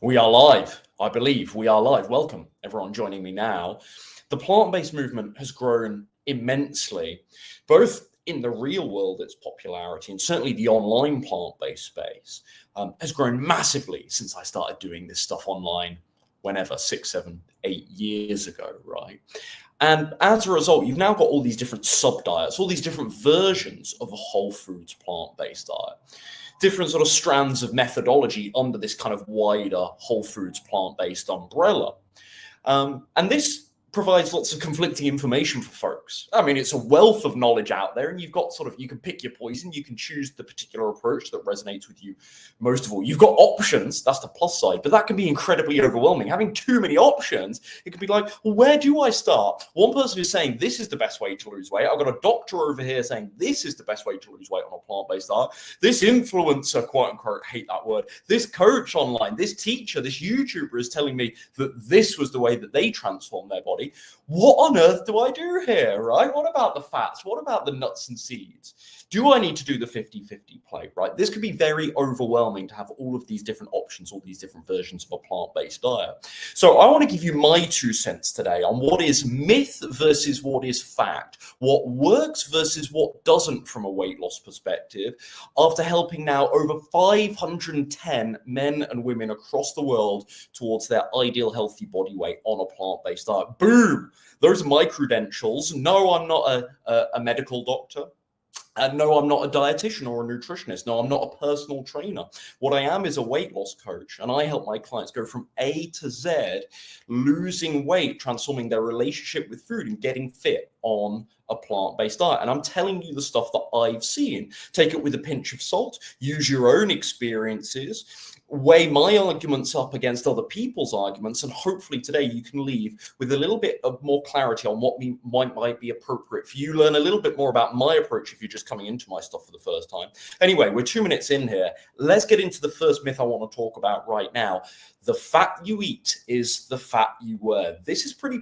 We are live, I believe. We are live. Welcome, everyone joining me now. The plant-based movement has grown immensely, both in the real world, its popularity, and certainly the online plant-based space has grown massively since I started doing this stuff online, whenever, 6, 7, 8 years ago, right? And as a result, you've now got all these different sub-diets, all these different versions of a whole foods plant-based diet. Different sort of strands of methodology under this kind of wider whole foods plant-based umbrella. And this provides lots of conflicting information for folks. I mean, it's a wealth of knowledge out there, and you've got you can pick your poison, you can choose the particular approach that resonates with you most of all. You've got options, that's the plus side, but that can be incredibly overwhelming. Having too many options, it can be like, well, where do I start? One person is saying, this is the best way to lose weight. I've got a doctor over here saying, this is the best way to lose weight on a plant-based diet. This influencer, quote unquote, hate that word, this coach online, this teacher, this YouTuber is telling me that this was the way that they transformed their body. What on earth do I do here, right? What about the fats? What about the nuts and seeds? Do I need to do the 50-50 play, right? This could be very overwhelming to have all of these different options, all these different versions of a plant-based diet. So I want to give you my 2 cents today on what is myth versus what is fact, what works versus what doesn't from a weight loss perspective, after helping now over 510 men and women across the world towards their ideal healthy body weight on a plant-based diet. Boom! Those are my credentials. No, I'm not a medical doctor. And no, I'm not a dietitian or a nutritionist. No, I'm not a personal trainer. What I am is a weight loss coach, and I help my clients go from A to Z, losing weight, transforming their relationship with food, and getting fit on a plant-based diet. And I'm telling you the stuff that I've seen. Take it with a pinch of salt, use your own experiences, weigh my arguments up against other people's arguments, and hopefully today you can leave with a little bit of more clarity on what might be appropriate for you. Learn a little bit more about my approach if you're just coming into my stuff for the first time. Anyway, we're 2 minutes in here. Let's get into the first myth I want to talk about right now. The fat you eat is the fat you wear. This is pretty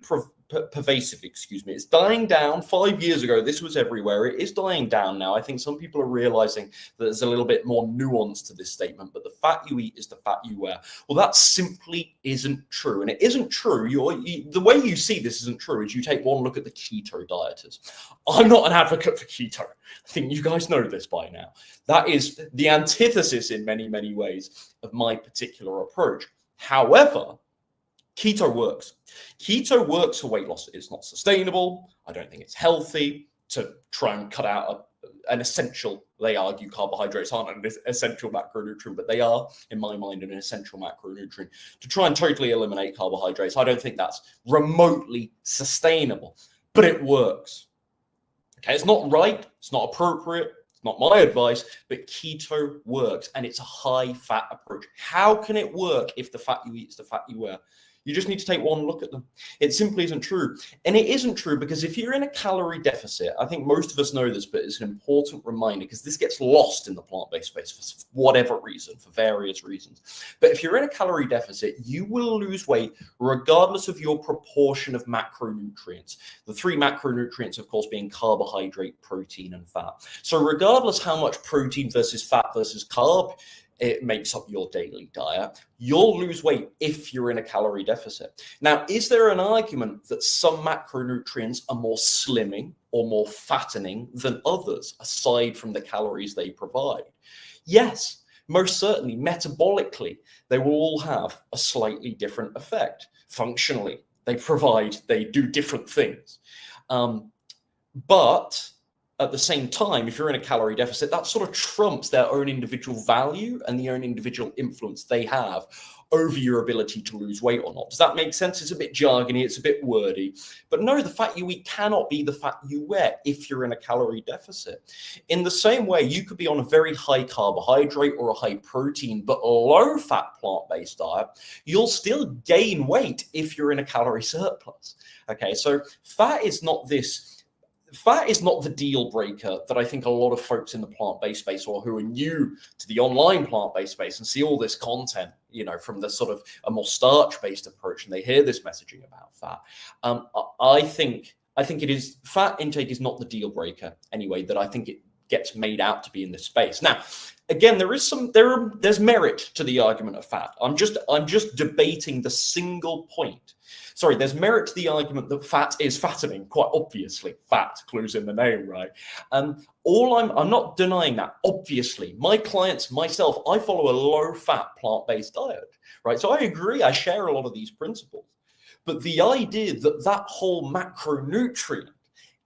pervasive, excuse me. It's dying down. 5 years ago, this was everywhere. It is dying down now. I think some people are realizing that there's a little bit more nuance to this statement, but the fat you eat is the fat you wear. Well, that simply isn't true. And it isn't true. The way you see this isn't true is you take one look at the keto dieters. I'm not an advocate for keto. I think you guys know this by now. That is the antithesis in many, many ways of my particular approach. However, keto works. Keto works for weight loss. It's not sustainable. I don't think it's healthy to try and cut out an essential, they argue carbohydrates aren't an essential macronutrient, but they are, in my mind, an essential macronutrient. To try and totally eliminate carbohydrates, I don't think that's remotely sustainable, but it works. Okay, it's not right. It's not appropriate. It's not my advice, but keto works, and it's a high-fat approach. How can it work if the fat you eat is the fat you wear? You just need to take one look at them. It simply isn't true. And it isn't true because if you're in a calorie deficit, I think most of us know this, but it's an important reminder because this gets lost in the plant-based space for whatever reason, for various reasons. But if you're in a calorie deficit, you will lose weight regardless of your proportion of macronutrients. The 3 macronutrients, of course, being carbohydrate, protein, and fat. So regardless how much protein versus fat versus carb it makes up your daily diet, you'll lose weight if you're in a calorie deficit. Now, is there an argument that some macronutrients are more slimming or more fattening than others, aside from the calories they provide? Yes, most certainly. Metabolically, they will all have a slightly different effect. Functionally, they do different things. But at the same time, if you're in a calorie deficit, that sort of trumps their own individual value and the own individual influence they have over your ability to lose weight or not. Does that make sense? It's a bit jargony, it's a bit wordy. But no, the fat you eat cannot be the fat you wear if you're in a calorie deficit. In the same way, you could be on a very high carbohydrate or a high protein, but low fat plant-based diet, you'll still gain weight if you're in a calorie surplus. Okay, so fat is not the deal breaker that I think a lot of folks in the plant-based space or who are new to the online plant-based space and see all this content, from the sort of a more starch-based approach, and they hear this messaging about fat. I think it is, fat intake is not the deal breaker anyway, that I think it gets made out to be in this space. Now, again, there's merit to the argument of fat. I'm just debating the single point. Sorry, there's merit to the argument that fat is fattening. Quite obviously, fat, clues in the name, right? I'm not denying that. Obviously, my clients, myself, I follow a low-fat plant-based diet, right? So I agree. I share a lot of these principles, but the idea that that whole macronutrient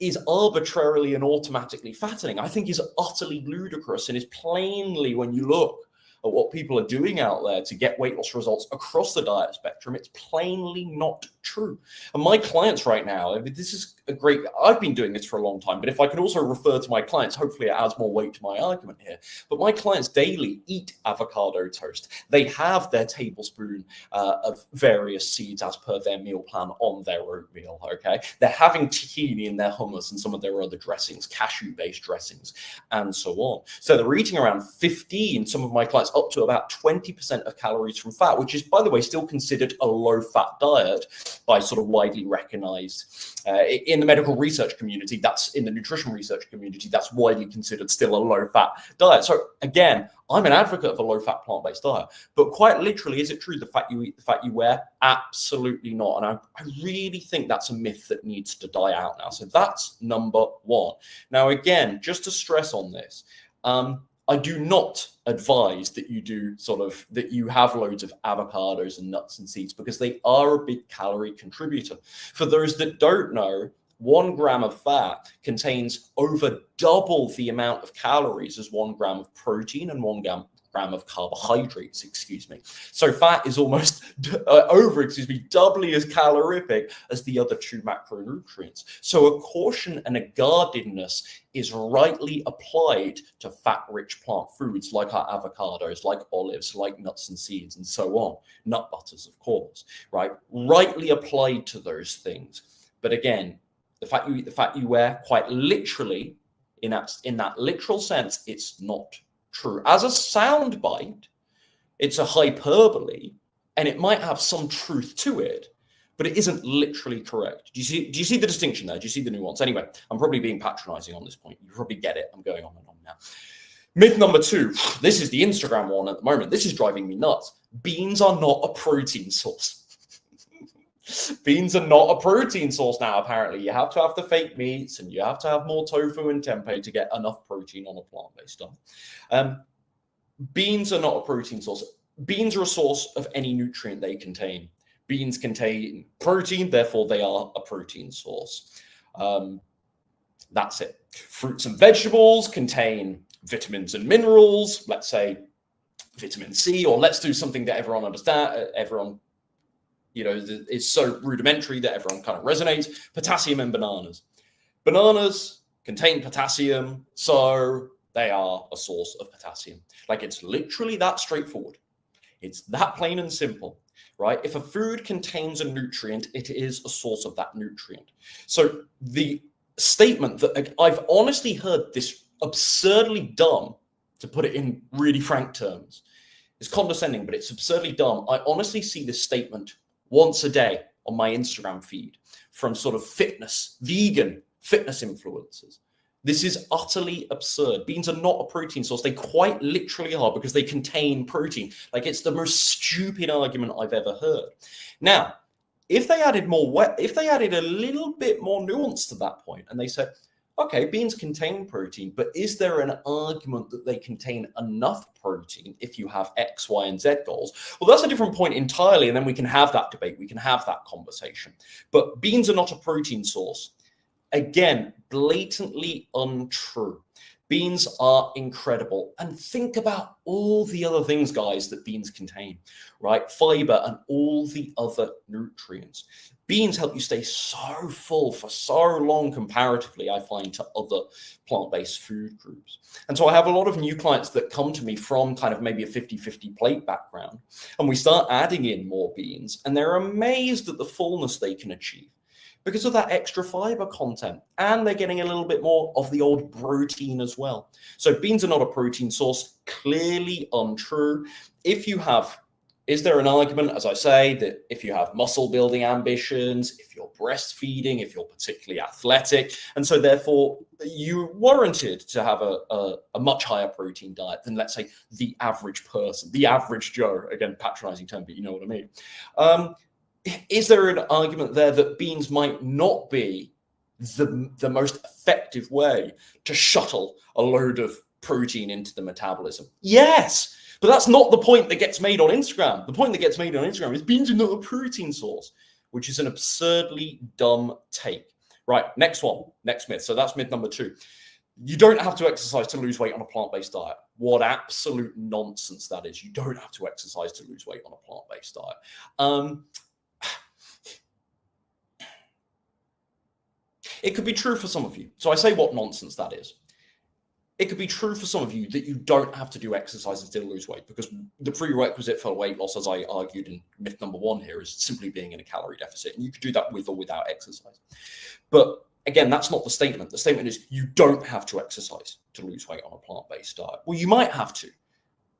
is arbitrarily and automatically fattening, I think is utterly ludicrous, and is plainly, when you look at what people are doing out there to get weight loss results across the diet spectrum, it's plainly not true. And my clients right now, this is a great, I've been doing this for a long time, but if I can also refer to my clients, hopefully it adds more weight to my argument here. But my clients daily eat avocado toast. They have their tablespoon of various seeds as per their meal plan on their oatmeal, okay? They're having tahini in their hummus and some of their other dressings, cashew-based dressings, and so on. So they're eating around 15, some of my clients up to about 20% of calories from fat, which is, by the way, still considered a low-fat diet by sort of widely recognized in the medical research community. That's in the nutrition research community. That's widely considered still a low-fat diet. So again, I'm an advocate of a low-fat plant-based diet, but quite literally, is it true the fat you eat, the fat you wear? Absolutely not. And I really think that's a myth that needs to die out now. So that's number one. Now, again, just to stress on this, I do not advise that you have loads of avocados and nuts and seeds, because they are a big calorie contributor. For those that don't know, 1 gram of fat contains over double the amount of calories as 1 gram of protein and 1 gram of carbohydrates, So fat is almost doubly as calorific as the other 2 macronutrients. So a caution and a guardedness is rightly applied to fat-rich plant foods like our avocados, like olives, like nuts and seeds, and so on. Nut butters, of course, right? Rightly applied to those things. But again, the fat you eat, the fat you wear, quite literally, in that literal sense, it's not true. As a soundbite, it's a hyperbole, and it might have some truth to it, but it isn't literally correct. Do you see the distinction there? Do you see the nuance? Anyway, I'm probably being patronizing on this point. You probably get it. I'm going on and on now. Myth number 2. This is the Instagram one at the moment. This is driving me nuts. Beans are not a protein source. Beans are not a protein source now, apparently. You have to have the fake meats, and you have to have more tofu and tempeh to get enough protein on a plant-based diet. Beans are not a protein source. Beans are a source of any nutrient they contain. Beans contain protein, therefore they are a protein source. That's it. Fruits and vegetables contain vitamins and minerals, let's say vitamin C, or let's do something that everyone understands, is so rudimentary that everyone kind of resonates. Potassium in bananas. Bananas contain potassium, so they are a source of potassium. Like, it's literally that straightforward. It's that plain and simple, right? If a food contains a nutrient, it is a source of that nutrient. So the statement that I've honestly heard this absurdly dumb, to put it in really frank terms, is condescending, but it's absurdly dumb. I honestly see this statement once a day on my Instagram feed from sort of vegan fitness influencers. This is utterly absurd. Beans are not a protein source. They quite literally are, because they contain protein. Like, it's the most stupid argument I've ever heard. Now, if they added a little bit more nuance to that point, and they said, okay, beans contain protein, but is there an argument that they contain enough protein if you have X, Y, and Z goals? Well, that's a different point entirely, and then we can have that debate. We can have that conversation. But beans are not a protein source. Again, blatantly untrue. Beans are incredible. And think about all the other things, guys, that beans contain, right? Fiber and all the other nutrients. Beans help you stay so full for so long comparatively, I find, to other plant-based food groups. And so I have a lot of new clients that come to me from kind of maybe a 50-50 plate background, and we start adding in more beans, and they're amazed at the fullness they can achieve because of that extra fiber content, and they're getting a little bit more of the old protein as well. So beans are not a protein source, clearly untrue. If you have is there an argument, as I say, that if you have muscle building ambitions, if you're breastfeeding, if you're particularly athletic, and so therefore you're warranted to have a much higher protein diet than, let's say, the average person, the average Joe, again, patronizing term, but you know what I mean. Is there an argument there that beans might not be the most effective way to shuttle a load of protein into the metabolism? Yes. But that's not the point that gets made on Instagram. The point that gets made on Instagram is beans are not a protein source, which is an absurdly dumb take. Right, next one, next myth. So that's myth number 2. You don't have to exercise to lose weight on a plant-based diet. What absolute nonsense that is. You don't have to exercise to lose weight on a plant-based diet. It could be true for some of you. So I say what nonsense that is. It could be true for some of you that you don't have to do exercises to lose weight, because the prerequisite for weight loss, as I argued in myth number 1 here, is simply being in a calorie deficit. And you could do that with or without exercise. But again, that's not the statement. The statement is you don't have to exercise to lose weight on a plant-based diet. Well, you might have to.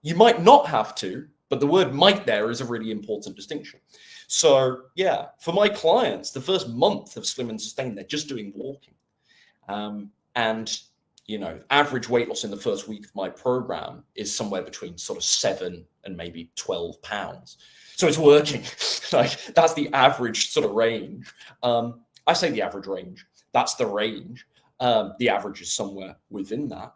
You might not have to, but the word might there is a really important distinction. So yeah, for my clients, the first month of Slim and Sustain, they're just doing walking. And you know, average weight loss in the first week of my program is somewhere between sort of 7 and maybe 12 pounds. So it's working. Like, that's the average sort of range. I say the average range. That's the range. The average is somewhere within that.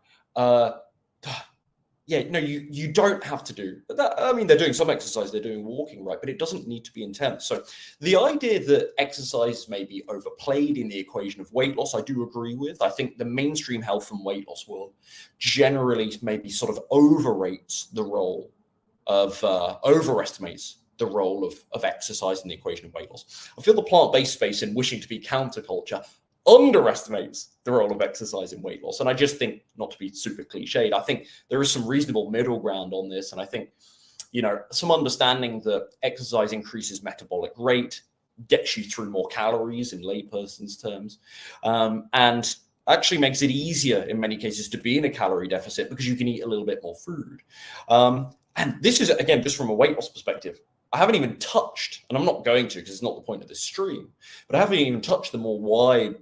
Yeah, no, you don't have to do that. I mean, they're doing some exercise, they're doing walking, right? But it doesn't need to be intense. So the idea that exercise may be overplayed in the equation of weight loss, I do agree with. I think the mainstream health and weight loss world generally maybe sort of overestimates the role of exercise in the equation of weight loss. I feel the plant-based space, in wishing to be counterculture, underestimates the role of exercise in weight loss. And I just think, not to be super cliched, I think there is some reasonable middle ground on this. And I think, you know, some understanding that exercise increases metabolic rate, gets you through more calories in layperson's terms, and actually makes it easier in many cases to be in a calorie deficit because you can eat a little bit more food. And this is, again, just from a weight loss perspective, I haven't even touched, and I'm not going to because it's not the point of this stream, but I haven't even touched the more wide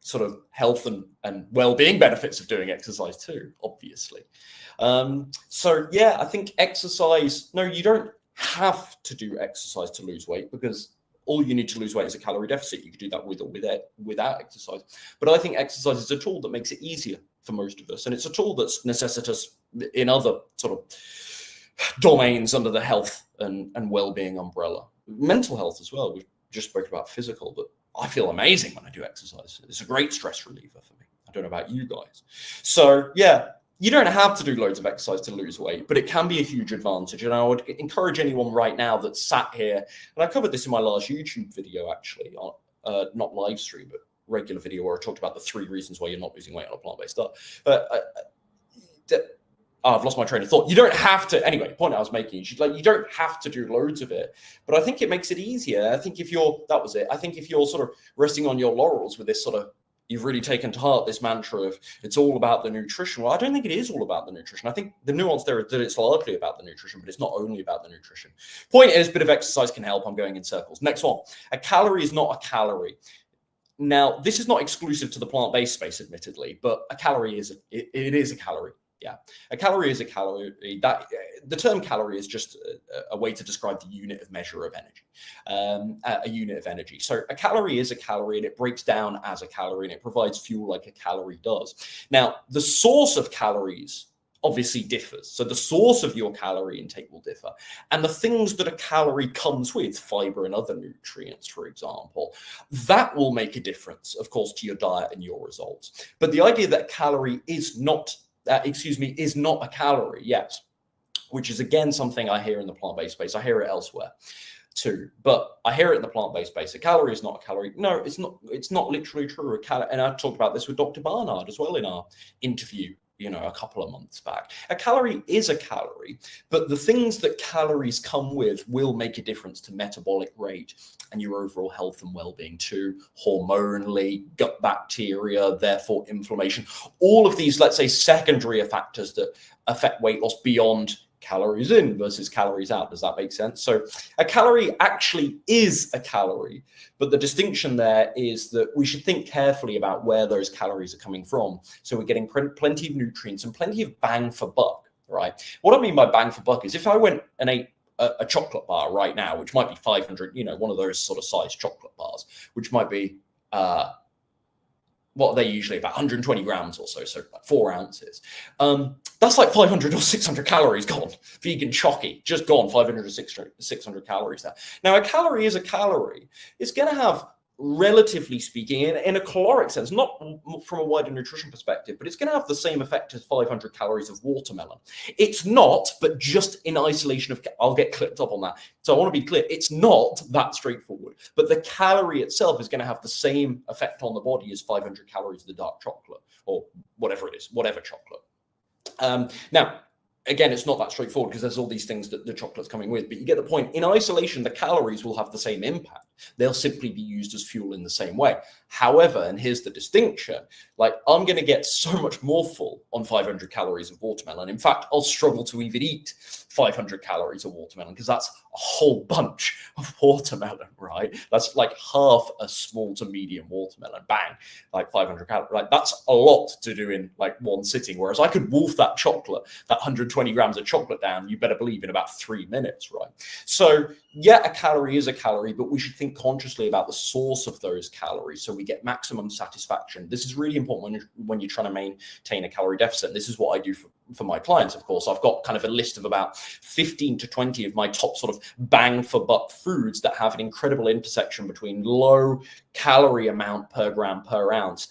sort of health and well-being benefits of doing exercise too, obviously. So yeah, I think exercise, no, you don't have to do exercise to lose weight, because all you need to lose weight is a calorie deficit. You can do that with or without exercise. But I think exercise is a tool that makes it easier for most of us. And it's a tool that's necessitous in other sort of domains under the health and well-being umbrella. Mental health as well. We've just spoken about physical, but I feel amazing when I do exercise. It's a great stress reliever for me. I don't know about you guys. So yeah, you don't have to do loads of exercise to lose weight, but it can be a huge advantage. And I would encourage anyone right now that's sat here, and I covered this in my last YouTube video, actually, not live stream, but regular video, where I talked about the 3 reasons why you're not losing weight on a plant-based diet. I've lost my train of thought. You don't have to, anyway, the point I was making, you don't have to do loads of it, but I think it makes it easier. I think if you're sort of resting on your laurels with this sort of, you've really taken to heart this mantra of it's all about the nutrition. Well, I don't think it is all about the nutrition. I think the nuance there is that it's largely about the nutrition, but it's not only about the nutrition. Point is, a bit of exercise can help. I'm going in circles. Next one. A calorie is not a calorie. Now, this is not exclusive to the plant-based space, admittedly, but a calorie is a calorie. Yeah, a calorie is a calorie. That the term calorie is just a way to describe the unit of measure of energy, a unit of energy. So a calorie is a calorie, and it breaks down as a calorie, and it provides fuel like a calorie does. Now, the source of calories obviously differs. So the source of your calorie intake will differ. And the things that a calorie comes with, fiber and other nutrients, for example, that will make a difference, of course, to your diet and your results. But the idea that a calorie is not a calorie, yes, which is again something I hear in the plant-based space. I hear it elsewhere too, but I hear it in the plant-based space. A calorie is not a calorie. No, it's not. It's not literally true. And I talked about this with Dr. Barnard as well in our interview, a couple of months back. A calorie is a calorie, but the things that calories come with will make a difference to metabolic rate and your overall health and well-being too, hormonally, gut bacteria, therefore inflammation, all of these, let's say, secondary factors that affect weight loss beyond calories in versus calories out. Does that make sense? So a calorie actually is a calorie, but the distinction there is that we should think carefully about where those calories are coming from. So we're getting plenty of nutrients and plenty of bang for buck, right? What I mean by bang for buck is if I went and ate a chocolate bar right now, which might be 500, one of those sort of size chocolate bars, which might be, what are they usually, about 120 grams or so like 4 ounces. That's like 500 or 600 calories gone. Vegan chocky, just gone, 500 or 600 calories there. Now, a calorie is a calorie. It's going to have, relatively speaking, in a caloric sense, not from a wider nutrition perspective, but it's going to have the same effect as 500 calories of watermelon. It's not, but just in isolation of, I'll get clipped up on that. So I want to be clear, it's not that straightforward, but the calorie itself is going to have the same effect on the body as 500 calories of the dark chocolate or whatever it is, whatever chocolate. Now, again, it's not that straightforward because there's all these things that the chocolate's coming with, but you get the point. In isolation, the calories will have the same impact. They'll simply be used as fuel in the same way. However, and here's the distinction, like I'm going to get so much more full on 500 calories of watermelon. In fact, I'll struggle to even eat 500 calories of watermelon because that's a whole bunch of watermelon, right? That's like half a small to medium watermelon, bang, like 500 calories, right? That's a lot to do in like one sitting. Whereas I could wolf that chocolate, that 120 grams of chocolate down, you better believe, in about 3 minutes, right? So yeah, a calorie is a calorie, but we should think consciously about the source of those calories so we get maximum satisfaction. This is really important when you're trying to maintain a calorie deficit. This is what I do for my clients, of course. I've got kind of a list of about 15 to 20 of my top sort of bang for buck foods that have an incredible intersection between low calorie amount per gram per ounce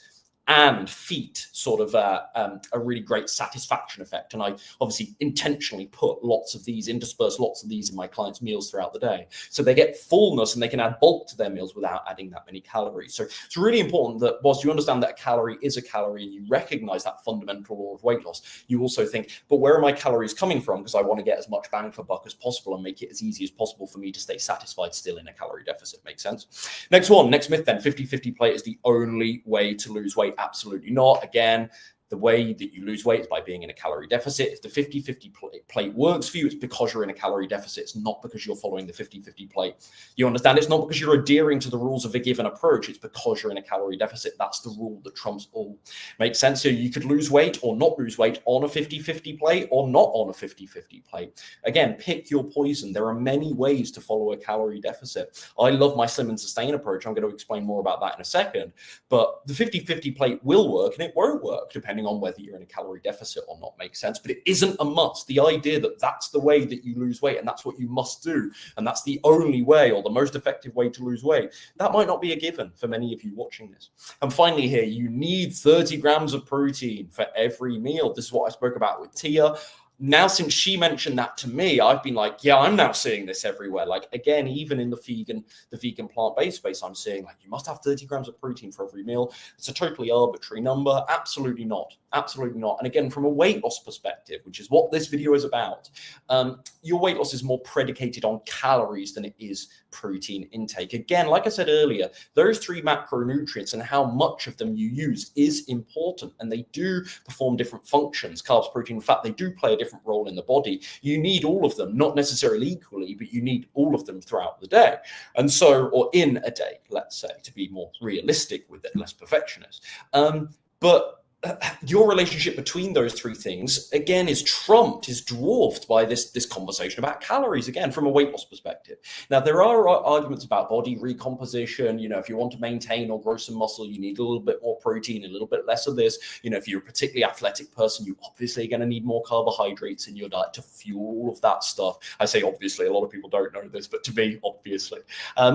and feet sort of a really great satisfaction effect. And I obviously intentionally put lots of these, intersperse lots of these in my clients' meals throughout the day. So they get fullness and they can add bulk to their meals without adding that many calories. So it's really important that whilst you understand that a calorie is a calorie and you recognize that fundamental law of weight loss, you also think, but where are my calories coming from? Because I want to get as much bang for buck as possible and make it as easy as possible for me to stay satisfied still in a calorie deficit. Makes sense? Next myth then, 50-50 plate is the only way to lose weight. Absolutely not. Again, the way that you lose weight is by being in a calorie deficit. If the 50-50 plate works for you, it's because you're in a calorie deficit. It's not because you're following the 50-50 plate. You understand? It's not because you're adhering to the rules of a given approach. It's because you're in a calorie deficit. That's the rule that trumps all. Makes sense? So you could lose weight or not lose weight on a 50-50 plate or not on a 50-50 plate. Again, pick your poison. There are many ways to follow a calorie deficit. I love my Slim and Sustain approach. I'm going to explain more about that in a second. But the 50-50 plate will work and it won't work depending on whether you're in a calorie deficit or not. Makes sense, but it isn't a must. The idea that that's the way that you lose weight and that's what you must do and that's the only way or the most effective way to lose weight, that might not be a given for many of you watching this. And finally here, you need 30 grams of protein for every meal. This is what I spoke about with Tia. Now, since she mentioned that to me, I've been like, yeah, I'm now seeing this everywhere. Like, again, even in the vegan plant-based space, I'm seeing like, you must have 30 grams of protein for every meal. It's a totally arbitrary number. Absolutely not. Absolutely not. And again, from a weight loss perspective, which is what this video is about, your weight loss is more predicated on calories than it is protein intake. Again, like I said earlier, those 3 macronutrients and how much of them you use is important, and they do perform different functions. Carbs, protein, fat, they do play a different role in the body. You need all of them, not necessarily equally, but you need all of them throughout the day. And so, or in a day, let's say, to be more realistic with it, less perfectionist. But your relationship between those 3 things, again, is dwarfed by this conversation about calories, again, from a weight loss perspective. Now, there are arguments about body recomposition. If you want to maintain or grow some muscle, you need a little bit more protein, a little bit less of this. If you're a particularly athletic person, you obviously are going to need more carbohydrates in your diet to fuel all of that stuff. I say obviously, a lot of people don't know this, but to me, obviously.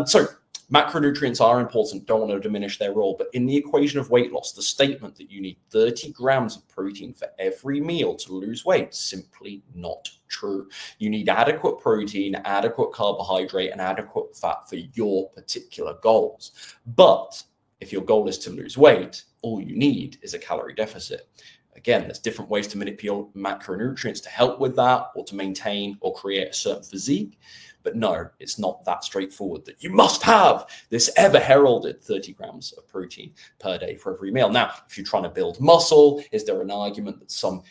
So macronutrients are important, don't want to diminish their role, but in the equation of weight loss, the statement that you need 30 grams of protein for every meal to lose weight, simply not true. You need adequate protein, adequate carbohydrate, and adequate fat for your particular goals. But if your goal is to lose weight, all you need is a calorie deficit. Again, there's different ways to manipulate macronutrients to help with that or to maintain or create a certain physique. But no, it's not that straightforward that you must have this ever heralded 30 grams of protein per day for every meal. Now, if you're trying to build muscle, is there an argument that some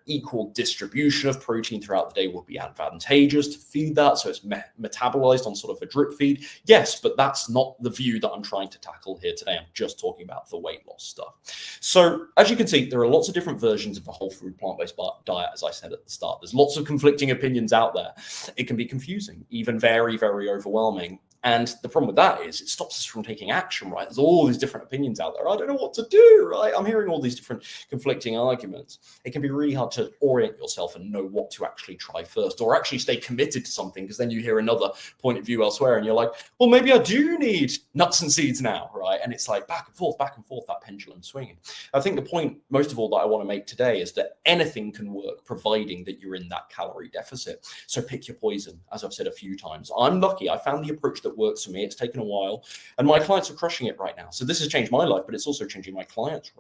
equal distribution of protein throughout the day would be advantageous to feed that, so it's metabolized on sort of a drip feed. Yes, but that's not the view that I'm trying to tackle here today. I'm just talking about the weight loss stuff. So as you can see, there are lots of different versions of the whole food plant-based diet, as I said at the start. There's lots of conflicting opinions out there. It can be confusing, even very, very overwhelming. And the problem with that is it stops us from taking action, right? There's all these different opinions out there. I don't know what to do, right? I'm hearing all these different conflicting arguments. It can be really hard to orient yourself and know what to actually try first, or actually stay committed to something, because then you hear another point of view elsewhere and you're like, well, maybe I do need nuts and seeds now, right? And it's like back and forth, that pendulum swinging. I think the point, most of all, that I want to make today is that anything can work, providing that you're in that calorie deficit. So pick your poison, as I've said a few times. I'm lucky. I found the approach that works for me. It's taken a while, and my clients are crushing it right now. So this has changed my life, but it's also changing my clients'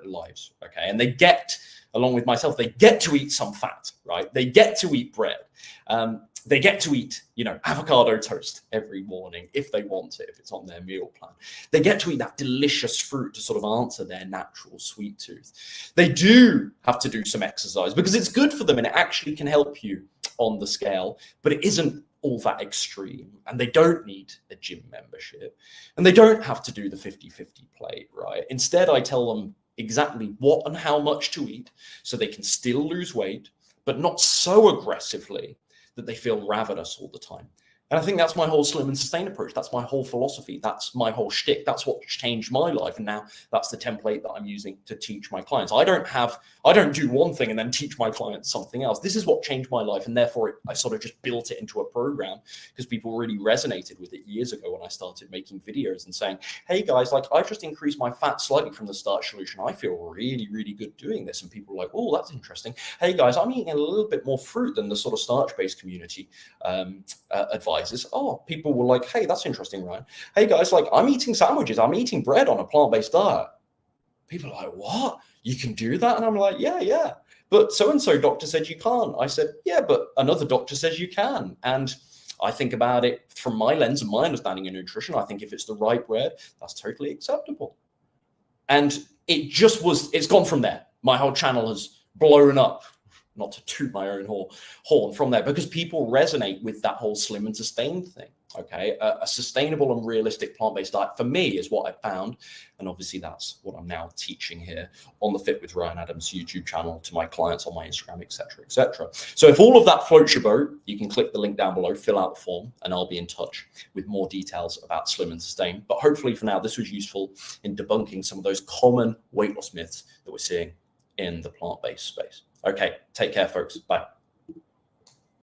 lives. Okay. And they get, along with myself, they get to eat some fat, right? They get to eat bread. They get to eat, avocado toast every morning if they want it, if it's on their meal plan. They get to eat that delicious fruit to sort of answer their natural sweet tooth. They do have to do some exercise because it's good for them and it actually can help you on the scale, but it isn't all that extreme, and they don't need a gym membership, and they don't have to do the 50-50 plate, right? Instead, I tell them exactly what and how much to eat so they can still lose weight, but not so aggressively that they feel ravenous all the time. And I think that's my whole slim and sustain approach. That's my whole philosophy. That's my whole shtick. That's what changed my life. And now that's the template that I'm using to teach my clients. I don't do one thing and then teach my clients something else. This is what changed my life. And therefore I sort of just built it into a program because people really resonated with it years ago when I started making videos and saying, hey guys, like I've just increased my fat slightly from the starch solution. I feel really, really good doing this. And people are like, oh, that's interesting. Hey guys, I'm eating a little bit more fruit than the sort of starch-based community advises. Oh, people were like, hey, that's interesting, Ryan. Hey guys, like I'm eating sandwiches, I'm eating bread on a plant-based diet. People are like, what? You can do that? And I'm like, yeah. But so-and-so doctor said you can't. I said, yeah, but another doctor says you can. And I think about it from my lens and my understanding of nutrition. I think if it's the right bread, that's totally acceptable. And it's gone from there. My whole channel has blown up. Not to toot my own horn from there, because people resonate with that whole slim and sustain thing. Okay, a sustainable and realistic plant-based diet for me is what I found, and obviously that's what I'm now teaching here on the Fit with Ryan Adams YouTube channel to my clients on my Instagram, etc., etc. So if all of that floats your boat, you can click the link down below, fill out the form, and I'll be in touch with more details about slim and sustain. But hopefully for now, this was useful in debunking some of those common weight loss myths that we're seeing in the plant-based space. Okay, take care, folks. Bye.